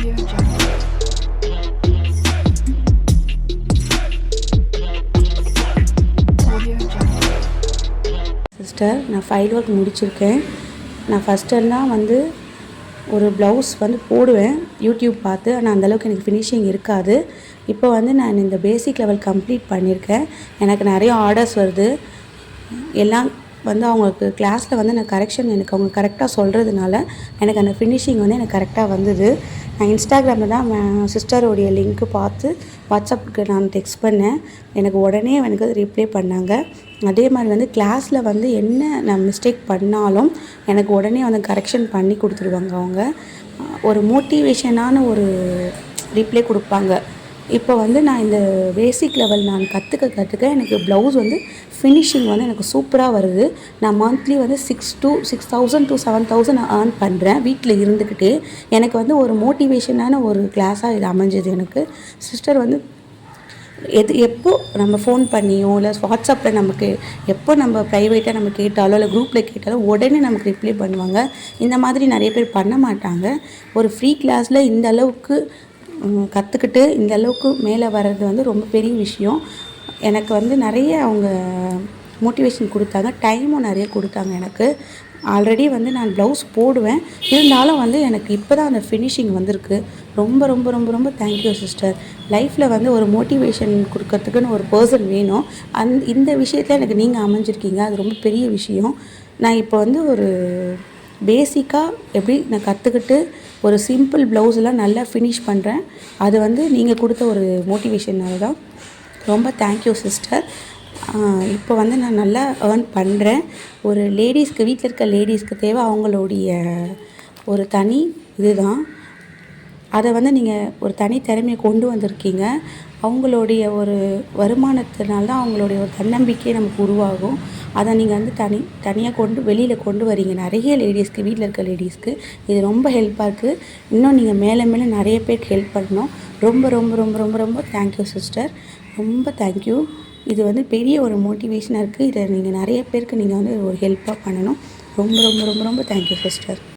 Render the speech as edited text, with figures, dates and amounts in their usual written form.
Audio Jungle. Audio Jungle. Sister, நான் file work முடிச்சிருக்கேன். நான் ஃபஸ்ட்டெல்லாம் ஒரு ப்ளவுஸ் போடுவேன் யூடியூப் பார்த்து. ஆனால் அந்தளவுக்கு எனக்கு ஃபினிஷிங் இருக்காது. இப்போ நான் இந்த பேசிக் லெவல் கம்ப்ளீட் பண்ணியிருக்கேன். எனக்கு நிறைய ஆர்டர்ஸ் வருது. எல்லாம் அவங்களுக்கு கிளாஸில் நான் கரெக்ஷன் எனக்கு அவங்க கரெக்டாக சொல்கிறதுனால எனக்கு அந்த ஃபினிஷிங் எனக்கு கரெக்டாக வந்தது. நான் இன்ஸ்டாகிராமில் தான் சிஸ்டருடைய லிங்க்கு பார்த்து வாட்ஸ்அப்புக்கு நான் டெக்ஸ்ட் பண்ணேன். எனக்கு உடனே எனக்கு ரிப்ளை பண்ணாங்க. அதே மாதிரி கிளாஸில் என்ன நான் மிஸ்டேக் பண்ணாலும் எனக்கு உடனே கரெக்ஷன் பண்ணி கொடுத்துருவாங்க. அவங்க ஒரு மோட்டிவேஷனான ஒரு ரிப்ளை கொடுப்பாங்க. இப்போ நான் இந்த பேசிக் லெவல் நான் கற்றுக்க எனக்கு ப்ளவுஸ் ஃபினிஷிங் எனக்கு சூப்பராக வருது. நான் மந்த்லி 6,000 to 7,000 நான் ஏர்ன் பண்ணுறேன் வீட்டில் இருந்துக்கிட்டே. எனக்கு ஒரு மோட்டிவேஷனான ஒரு கிளாஸாக இது அமைஞ்சது. எனக்கு சிஸ்டர் எப்போ நம்ம ஃபோன் பண்ணியோ இல்லை வாட்ஸ்அப்பில் நமக்கு எப்போ நம்ம ப்ரைவேட்டாக நம்ம கேட்டாலோ இல்லை குரூப்பில் கேட்டாலோ உடனே நமக்கு ரிப்ளை பண்ணுவாங்க. இந்த மாதிரி நிறைய பேர் பண்ண மாட்டாங்க. ஒரு ஃப்ரீ கிளாஸில் இந்த அளவுக்கு கற்றுக்கிட்டு இந்த அளவுக்கு மேலே வர்றது ரொம்ப பெரிய விஷயம். எனக்கு நிறைய அவங்க மோட்டிவேஷன் கொடுத்தாங்க. டைமும் நிறைய கொடுத்தாங்க. எனக்கு ஆல்ரெடி நான் ப்ளவுஸ் போடுவேன். இருந்தாலும் எனக்கு இப்போ தான் அந்த ஃபினிஷிங் வந்திருக்கு. ரொம்ப ரொம்ப ரொம்ப ரொம்ப தேங்க்யூ சிஸ்டர். லைஃப்பில் ஒரு மோட்டிவேஷன் கொடுக்கறதுக்குன்னு ஒரு பர்சன் வேணும். இந்த விஷயத்தில் எனக்கு நீங்கள் அமைஞ்சிருக்கீங்க. அது ரொம்ப பெரிய விஷயம். நான் இப்போ ஒரு பேசிக்காக எப்படி நான் கற்றுக்கிட்டு ஒரு சிம்பிள் ப்ளவுஸெல்லாம் நல்லா ஃபினிஷ் பண்ணுறேன். அது நீங்கள் கொடுத்த ஒரு மோட்டிவேஷனால தான். ரொம்ப தேங்க்யூ சிஸ்டர். இப்போ நான் நல்லா ஏர்ன் பண்ணுறேன். ஒரு லேடிஸ்க்கு வீட்டில் இருக்க லேடிஸ்க்கு தேவை அவங்களுடைய ஒரு தனி இதுதான். அதை நீங்கள் ஒரு தனி திறமையை கொண்டு வந்திருக்கீங்க. அவங்களுடைய ஒரு வருமானத்தினால தான் அவங்களுடைய ஒரு தன்னம்பிக்கையை நமக்கு உருவாகும். அதை நீங்கள் தனியாக வெளியில் கொண்டு வரீங்க. நிறைய லேடிஸ்க்கு வீட்டில் இருக்க லேடிஸ்க்கு இது ரொம்ப ஹெல்ப்பாக இருக்குது. இன்னும் நீங்கள் மேலே மேலே நிறைய பேருக்கு ஹெல்ப் பண்ணணும். ரொம்ப ரொம்ப ரொம்ப ரொம்ப ரொம்ப தேங்க்யூ சிஸ்டர். ரொம்ப தேங்க்யூ. இது பெரிய ஒரு மோட்டிவேஷனாக இருக்குது. இதை நீங்கள் நிறைய பேருக்கு நீங்கள் ஒரு ஹெல்ப்பாக பண்ணணும். ரொம்ப ரொம்ப ரொம்ப ரொம்ப தேங்க்யூ சிஸ்டர்.